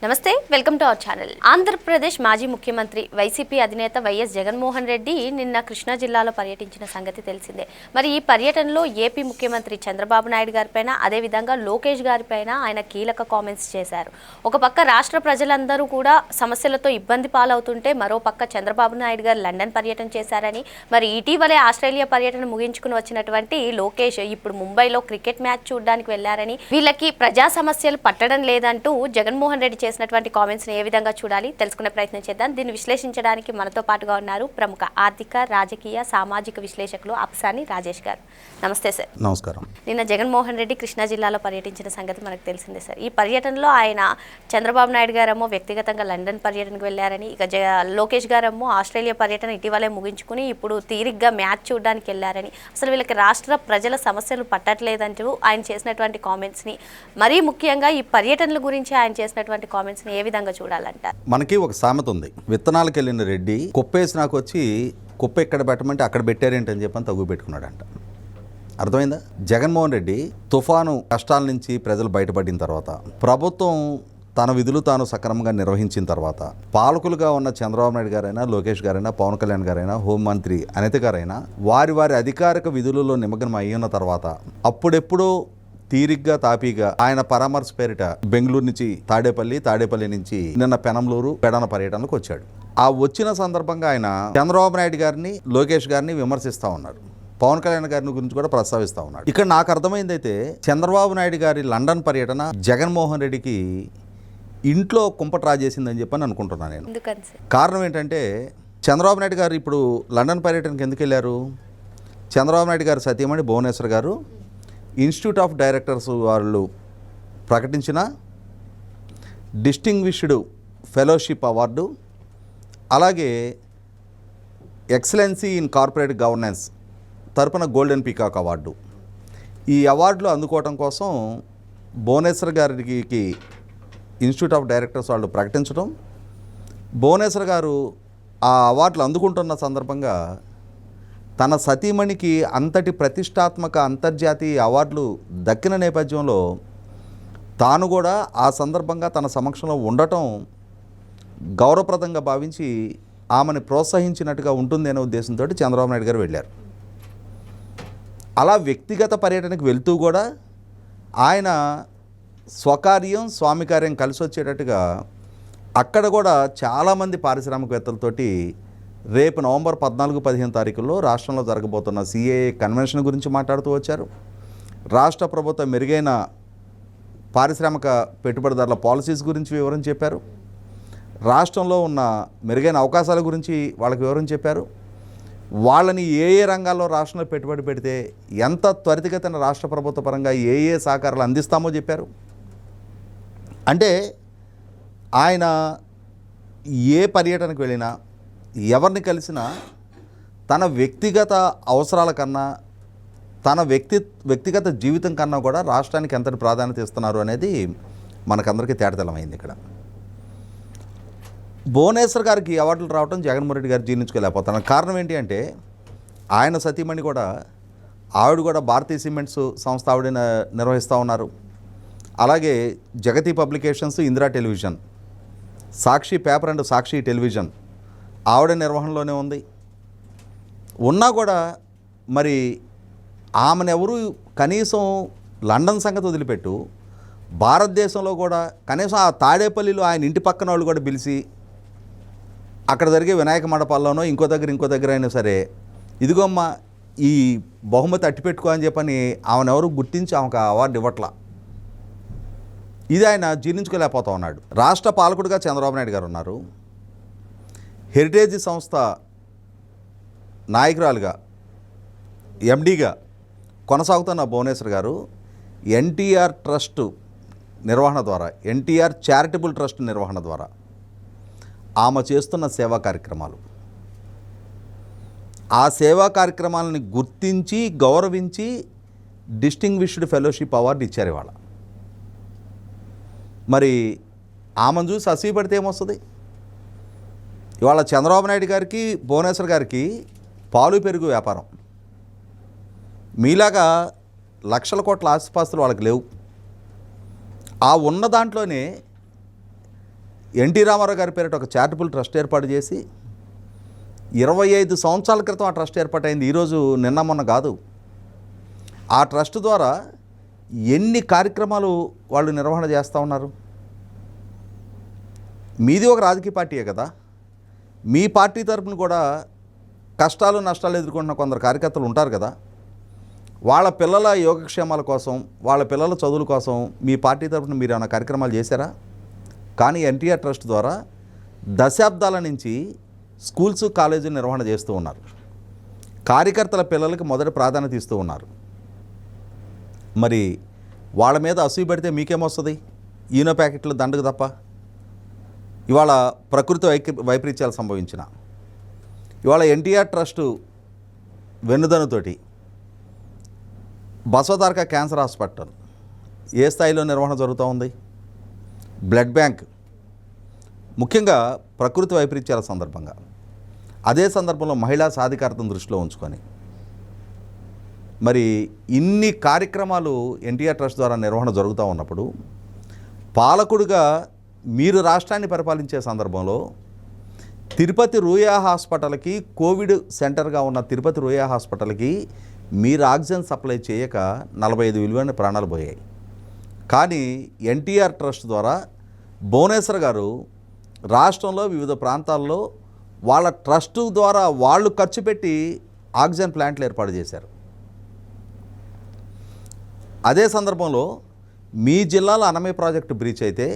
నమస్తే welcome to our channel. Andhra Pradesh మాజీ ముఖ్యమంత్రి వైసీపీ అధినేత వైఎస్ జగన్మోహన్ రెడ్డి నిన్న కృష్ణా జిల్లాలో పర్యటించిన సంగతి తెలిసిందే. మరి ఈ పర్యటనలో ఏపీ ముఖ్యమంత్రి చంద్రబాబు నాయుడు గారిపైన అదేవిధంగా లోకేష్ గారిపైన ఆయన కీలక కామెంట్స్ చేశారు. ఒక పక్క రాష్ట్ర ప్రజలందరూ కూడా సమస్యలతో ఇబ్బంది పాలవుతుంటే మరో పక్క చంద్రబాబు నాయుడు గారు లండన్ పర్యటన చేశారని, మరి ఇటీవలే ఆస్ట్రేలియా పర్యటన ముగించుకుని వచ్చినటువంటి లోకేష్ ఇప్పుడు ముంబైలో క్రికెట్ మ్యాచ్ చూడడానికి వెళ్లారని, వీళ్ళకి ప్రజా సమస్యలు పట్టడం లేదంటూ జగన్మోహన్ రెడ్డి చేసినటువంటి కామెంట్స్ ని ఏ విధంగా చూడాలి తెలుసుకునే ప్రయత్నం చేద్దాం. దీన్ని విశ్లేషించడానికి మనతో పాటుగా ఉన్నారు ప్రముఖ ఆర్థిక, రాజకీయ, సామాజిక విశ్లేషకులు అప్సాని రాజేష్ గారు. నమస్తే సార్. నమస్కారం. నిన్న జగన్మోహన్ రెడ్డి కృష్ణా జిల్లాలో పర్యటించిన సంగతి మనకు తెలిసిందే సార్. ఈ పర్యటనలో ఆయన చంద్రబాబు నాయుడు గారేమో వ్యక్తిగతంగా లండన్ పర్యటనకు వెళ్లారని, ఇక లోకేష్ గారేమో ఆస్ట్రేలియా పర్యటన ఇటీవలే ముగించుకుని ఇప్పుడు తీరిగ్గా మ్యాచ్ చూడడానికి వెళ్లారని, అసలు వీళ్ళకి రాష్ట్ర ప్రజల సమస్యలు పట్టట్లేదంటూ ఆయన చేసినటువంటి కామెంట్స్ ని, మరీ ముఖ్యంగా ఈ పర్యటనల గురించి ఆయన చేసినటువంటి కామెంట్స్ ని ఏ విధంగా చూడాలంటారు? మనకి ఒక సామెత ఉంది, విత్తనాలకు వెళ్ళిన రెడ్డి కుప్పేసి నాకు వచ్చి కుప్ప ఎక్కడ పెట్టమంటే అక్కడ పెట్టారేంటి అని చెప్పని తగ్గు పెట్టుకున్నాడంట. అర్థమైందా? జగన్మోహన్ రెడ్డి తుఫాను కష్టాల నుంచి ప్రజలు బయటపడిన తర్వాత, ప్రభుత్వం తన విధులు తాను సక్రమంగా నిర్వహించిన తర్వాత, పాలకులుగా ఉన్న చంద్రబాబు నాయుడు గారైనా, లోకేష్ గారైనా, పవన్ కళ్యాణ్ గారైనా, హోంమంత్రి అనిత గారైనా వారి వారి అధికారిక విధులలో నిమగ్నం అయ్యున్న తర్వాత అప్పుడెప్పుడో తీరిగ్గా తాపీగా ఆయన పరామర్శ పేరిట బెంగళూరు నుంచి తాడేపల్లి నుంచి నిన్న పెనంలూరు పెడన పర్యటనకు వచ్చాడు. ఆ వచ్చిన సందర్భంగా ఆయన చంద్రబాబు నాయుడు గారిని, లోకేష్ గారిని విమర్శిస్తూ ఉన్నారు. పవన్ కళ్యాణ్ గారిని గురించి కూడా ప్రస్తావిస్తూ ఉన్నాడు. ఇక్కడ నాకు అర్థమైంది అయితే చంద్రబాబు నాయుడు గారి లండన్ పర్యటన జగన్మోహన్ రెడ్డికి ఇంట్లో కుంపట్రా చేసిందని చెప్పని అనుకుంటున్నాను నేను. కారణం ఏంటంటే చంద్రబాబు నాయుడు గారు ఇప్పుడు లండన్ పర్యటనకి ఎందుకు వెళ్ళారు? చంద్రబాబు నాయుడు గారు సతీమణి భువనేశ్వర్ గారు ఇన్స్టిట్యూట్ ఆఫ్ డైరెక్టర్స్ వాళ్ళు ప్రకటించిన డిస్టింగ్విష్డ్ ఫెలోషిప్ అవార్డు, అలాగే ఎక్సలెన్సీ ఇన్ కార్పొరేట్ గవర్నెన్స్ తరపున గోల్డెన్ పీకాక్ అవార్డు, ఈ అవార్డులు అందుకోవటం కోసం భువనేశ్వర్ గారికి ఇన్స్టిట్యూట్ ఆఫ్ డైరెక్టర్స్ వాళ్ళు ప్రకటించడం, భువనేశ్వర్ గారు ఆ అవార్డులు అందుకుంటున్న సందర్భంగా తన సతీమణికి అంతటి ప్రతిష్టాత్మక అంతర్జాతీయ అవార్డులు దక్కిన నేపథ్యంలో తాను కూడా ఆ సందర్భంగా తన సమక్షంలో ఉండటం గౌరవప్రదంగా భావించి ఆమెను ప్రోత్సహించినట్టుగా ఉంటుంది అనే ఉద్దేశంతో చంద్రబాబు నాయుడు గారు వెళ్ళారు. అలా వ్యక్తిగత పర్యటనకు వెళ్తూ కూడా ఆయన స్వకార్యం స్వామికార్యం కలిసి వచ్చేటట్టుగా అక్కడ కూడా చాలామంది పారిశ్రామికవేత్తలతోటి రేపు నవంబర్ 14-15 తారీఖుల్లో రాష్ట్రంలో జరగబోతున్న సిఏఏ కన్వెన్షన్ గురించి మాట్లాడుతూ వచ్చారు. రాష్ట్ర ప్రభుత్వ మెరుగైన పారిశ్రామిక పెట్టుబడిదారుల పాలసీస్ గురించి వివరం చెప్పారు. రాష్ట్రంలో ఉన్న మెరుగైన అవకాశాల గురించి వాళ్ళకి వివరం చెప్పారు. వాళ్ళని ఏ రంగాల్లో రాష్ట్రంలో పెట్టుబడి పెడితే ఎంత త్వరితగతిన రాష్ట్ర ప్రభుత్వ పరంగా ఏ సహకారాలు అందిస్తామో చెప్పారు. అంటే ఆయన ఏ పర్యటనకు వెళ్ళినా, ఎవరిని కలిసినా తన వ్యక్తిగత అవసరాల కన్నా, తన వ్యక్తిగత జీవితం కన్నా కూడా రాష్ట్రానికి ఎంతటి ప్రాధాన్యత ఇస్తున్నారు అనేది మనకందరికీ తేటతెల్లమైంది. ఇక్కడ భువనేశ్వర్ గారికి అవార్డులు రావడం జగన్మోహన్ రెడ్డి గారు జీర్ణించుకోలేకపోతున్నారు. కారణం ఏంటి అంటే ఆయన సతీమణి కూడా, ఆవిడ కూడా భారతీయ సిమెంట్స్ సంస్థ ఆవిడ నిర్వహిస్తూ ఉన్నారు. అలాగే Jagathi publications, Indira television, Sakshi paper and Sakshi television ఆవిడ నిర్వహణలోనే ఉంది. ఉన్నా కూడా మరి ఆమెనెవరు కనీసం లండన్ సంగతి వదిలిపెట్టు, భారతదేశంలో కూడా కనీసం ఆ తాడేపల్లిలో ఆయన ఇంటి పక్కన వాళ్ళు కూడా పిలిచి అక్కడ జరిగే వినాయక మండపాల్లోనో ఇంకో దగ్గర అయినా సరే, ఇదిగోమ్మా ఈ బహుమతి అట్టిపెట్టుకో అని చెప్పని ఆమెనెవరు గుర్తించి ఆమెకు అవార్డు ఇవ్వట్లా. ఇది ఆయన జీర్ణించుకోలేకపోతా ఉన్నాడు. రాష్ట్ర పాలకుడిగా చంద్రబాబు నాయుడు గారు ఉన్నారు. హెరిటేజ్ సంస్థ నాయకురాలుగా, ఎండీగా కొనసాగుతున్న భువనేశ్వర్ గారు ఎన్టీఆర్ ట్రస్ట్ నిర్వహణ ద్వారా, ఎన్టీఆర్ చారిటబుల్ ట్రస్ట్ నిర్వహణ ద్వారా ఆమె చేస్తున్న సేవా కార్యక్రమాలు, ఆ సేవా కార్యక్రమాలని గుర్తించి గౌరవించి డిస్టింగ్విష్డ్ ఫెలోషిప్ అవార్డు ఇచ్చారు ఇవాళ. మరి ఆమెను చూసి అసూయపడితే ఏమొస్తుంది? ఇవాళ చంద్రబాబు నాయుడు గారికి, భువనేశ్వర్ గారికి పాలు పెరుగు వ్యాపారం. మీలాగా లక్షల కోట్ల ఆస్తిపాస్తులు వాళ్ళకి లేవు. ఆ ఉన్న దాంట్లోనే ఎన్టీ రామారావు గారి పేరిట ఒక చారిటబుల్ ట్రస్ట్ ఏర్పాటు చేసి 25 సంవత్సరాల క్రితం ఆ ట్రస్ట్ ఏర్పాటైంది. ఈరోజు నిన్న మొన్న కాదు. ఆ ట్రస్ట్ ద్వారా ఎన్ని కార్యక్రమాలు వాళ్ళు నిర్వహణ చేస్తూ ఉన్నారు. మీది ఒక రాజకీయ పార్టీయే కదా. మీ పార్టీ తరపున కూడా కష్టాలు నష్టాలు ఎదుర్కొంటున్న కొందరు కార్యకర్తలు ఉంటారు కదా. వాళ్ళ పిల్లల యోగక్షేమాల కోసం, వాళ్ళ పిల్లల చదువుల కోసం మీ పార్టీ తరపున మీరు ఏమైనా కార్యక్రమాలు చేశారా? కానీ ఎన్టీఆర్ ట్రస్ట్ ద్వారా దశాబ్దాల నుంచి స్కూల్స్, కాలేజీలు నిర్వహణ చేస్తూ ఉన్నారు. కార్యకర్తల పిల్లలకి మొదటి ప్రాధాన్యత ఇస్తూ ఉన్నారు. మరి వాళ్ళ మీద అసూయ పెడితే మీకేమొస్తుంది? ఈనో ప్యాకెట్లు దండకు తప్ప. ఇవాళ ప్రకృతి వైపరీత్యాలు సంభవించిన ఇవాళ ఎన్టీఆర్ ట్రస్టు వెన్నుదన్నుతోటి బసవతారక క్యాన్సర్ హాస్పిటల్ ఏ స్థాయిలో నిర్వహణ జరుగుతూ ఉంది. బ్లడ్ బ్యాంక్ ముఖ్యంగా ప్రకృతి వైపరీత్యాల సందర్భంగా, అదే సందర్భంలో మహిళా సాధికారతను దృష్టిలో ఉంచుకొని మరి ఇన్ని కార్యక్రమాలు ఎన్టీఆర్ ట్రస్ట్ ద్వారా నిర్వహణ జరుగుతూ ఉన్నప్పుడు పాలకుడిగా మీరు రాష్ట్రాన్ని పరిపాలించే సందర్భంలో తిరుపతి రూయా హాస్పిటల్కి, కోవిడ్ సెంటర్గా ఉన్న తిరుపతి రూయా హాస్పిటల్కి మీరు ఆక్సిజన్ సప్లై చేయక 45 విలువైన ప్రాణాలు పోయాయి. కానీ ఎన్టీఆర్ ట్రస్ట్ ద్వారా భువనేశ్వర్ గారు రాష్ట్రంలో వివిధ ప్రాంతాల్లో వాళ్ళ ట్రస్టు ద్వారా వాళ్ళు ఖర్చు పెట్టి ఆక్సిజన్ ప్లాంట్లు ఏర్పాటు చేశారు. అదే సందర్భంలో మీ జిల్లాలో అన్నమయ్య ప్రాజెక్టు బ్రీచ్ అయితే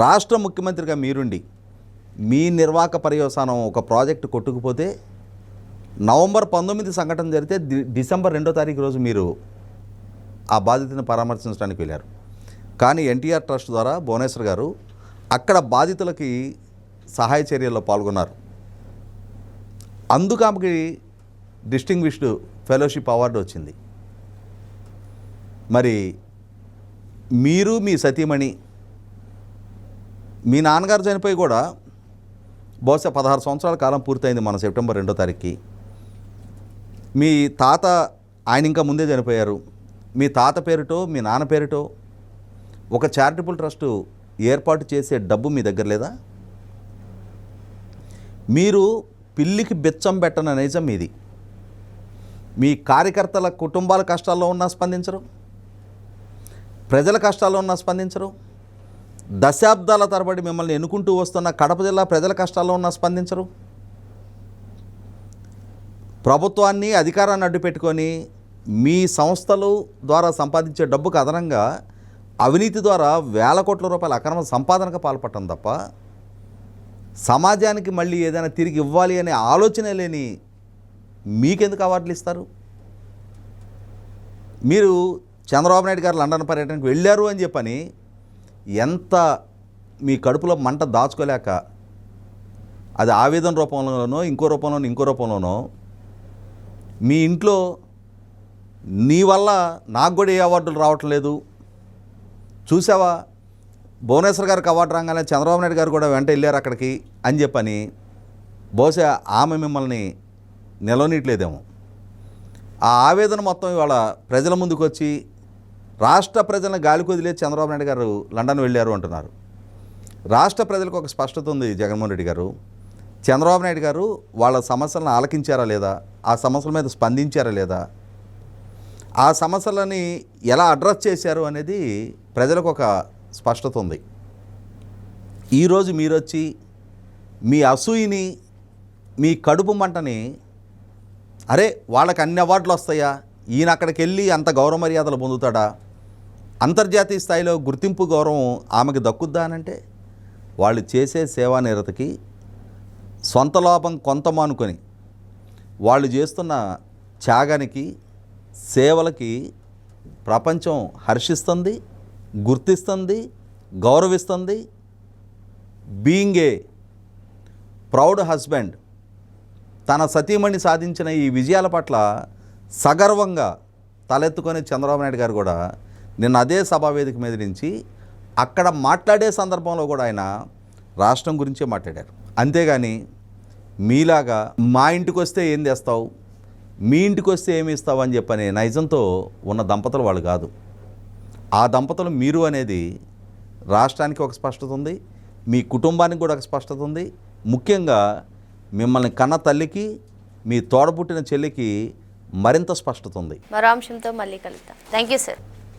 రాష్ట్ర ముఖ్యమంత్రిగా మీరుండి మీ నిర్వాహక పర్యవసానం ఒక ప్రాజెక్టు కొట్టుకుపోతే నవంబర్ 19 సంఘటన జరిగితే డిసెంబర్ 2వ తారీఖు రోజు మీరు ఆ బాధితులను పరామర్శించడానికి వెళ్ళారు. కానీ ఎన్టీఆర్ ట్రస్ట్ ద్వారా భువనేశ్వర్ గారు అక్కడ బాధితులకి సహాయ చర్యల్లో పాల్గొన్నారు. అందుకు ఆమెకి డిస్టింగ్విష్డ్ ఫెలోషిప్ అవార్డు వచ్చింది. మరి మీరు, మీ సతీమణి, మీ నాన్నగారు చనిపోయి కూడా బహుశా 16 సంవత్సరాల కాలం పూర్తయింది మన సెప్టెంబర్ 2వ తారీఖుకి. మీ తాత, ఆయన ఇంకా ముందే చనిపోయారు. మీ తాత పేరుటో మీ నాన్న పేరుటో ఒక చారిటబుల్ ట్రస్టు ఏర్పాటు చేసే డబ్బు మీ దగ్గర లేదా? మీరు పిల్లికి బెచ్చం పెట్టన నైజం మీది. మీ కార్యకర్తల కుటుంబాల కష్టాల్లో ఉన్నా స్పందించరు, ప్రజల కష్టాల్లో ఉన్నా స్పందించరు. దశాబ్దాల తరబడి మిమ్మల్ని ఎన్నుకుంటూ వస్తున్న కడప జిల్లా ప్రజల కష్టాల్లో ఉన్నా స్పందించరు. ప్రభుత్వాన్ని, అధికారాన్ని అడ్డు పెట్టుకొని మీ సంస్థలు ద్వారా సంపాదించే డబ్బుకు అదనంగా అవినీతి ద్వారా వేల కోట్ల రూపాయల అక్రమ సంపాదనకు పాల్పడటం తప్ప సమాజానికి మళ్ళీ ఏదైనా తిరిగి ఇవ్వాలి అనే ఆలోచన లేని మీకెందుకు అవార్డులు ఇస్తారు? మీరు చంద్రబాబు నాయుడు గారు లండన్ పర్యటనకు వెళ్ళారు అని చెప్పని ఎంత మీ కడుపులో మంట దాచుకోలేక అది ఆవేదన రూపంలోనో ఇంకో రూపంలోనో మీ ఇంట్లో నీ వల్ల నాకు కూడా ఏ అవార్డులు రావటం లేదు చూసావా, భువనేశ్వర్ గారికి అవార్డు రాగానే చంద్రబాబు నాయుడు గారు కూడా వెంట వెళ్ళారు అక్కడికి అని చెప్పని బహుశా ఆమె మిమ్మల్ని నిలవనీయట్లేదేమో. ఆ ఆవేదన మొత్తం ఇవాళ ప్రజల ముందుకు వచ్చి రాష్ట్ర ప్రజలను గాలికి వదిలే చంద్రబాబు నాయుడు గారు లండన్ వెళ్ళారు అంటున్నారు. రాష్ట్ర ప్రజలకు ఒక స్పష్టత ఉంది. జగన్మోహన్ రెడ్డి గారు, చంద్రబాబు నాయుడు గారు వాళ్ళ సమస్యలను ఆలకించారా లేదా, ఆ సమస్యల మీద స్పందించారా లేదా, ఆ సమస్యలని ఎలా అడ్రస్ చేశారు అనేది ప్రజలకు ఒక స్పష్టత ఉంది. ఈరోజు మీరు వచ్చి మీ అసూయిని, మీ కడుపు మంటని, అరే వాళ్ళకి అన్ని అవార్డులు వస్తాయా, ఈయన అక్కడికి వెళ్ళి అంత గౌరవ మర్యాదలు పొందుతాడా, అంతర్జాతీయ స్థాయిలో గుర్తింపు గౌరవం ఆమెకు దక్కుద్దా అనంటే వాళ్ళు చేసే సేవా నిరతకి సొంత లాభం కొంత మానుకొని వాళ్ళు చేస్తున్న త్యాగానికి, సేవలకి ప్రపంచం హర్షిస్తుంది, గుర్తిస్తుంది, గౌరవిస్తుంది. బీయింగ్ ఏ ప్రౌడ్ హస్బెండ్, తన సతీమణి సాధించిన ఈ విజయాల పట్ల సగర్వంగా తలెత్తుకొని చంద్రబాబు నాయుడు గారు కూడా నిన్న అదే సభావేదిక మీద నుంచి అక్కడ మాట్లాడే సందర్భంలో కూడా ఆయన రాష్ట్రం గురించే మాట్లాడారు. అంతేగాని మీలాగా మా ఇంటికి వస్తే ఏం తెస్తావు, మీ ఇంటికి వస్తే ఏమి ఇస్తావు అని చెప్పనే నైజంతో ఉన్న దంపతులు వాళ్ళు కాదు. ఆ దంపతులు మీరు అనేది రాష్ట్రానికి ఒక స్పష్టత ఉంది, మీ కుటుంబానికి కూడా ఒక స్పష్టత ఉంది. ముఖ్యంగా మిమ్మల్ని కన్న తల్లికి, మీ తోడబుట్టిన చెల్లికి మరింత స్పష్టత ఉంది. మరో అంశంతో మళ్ళీ కలుద్దాం. Thank you sir.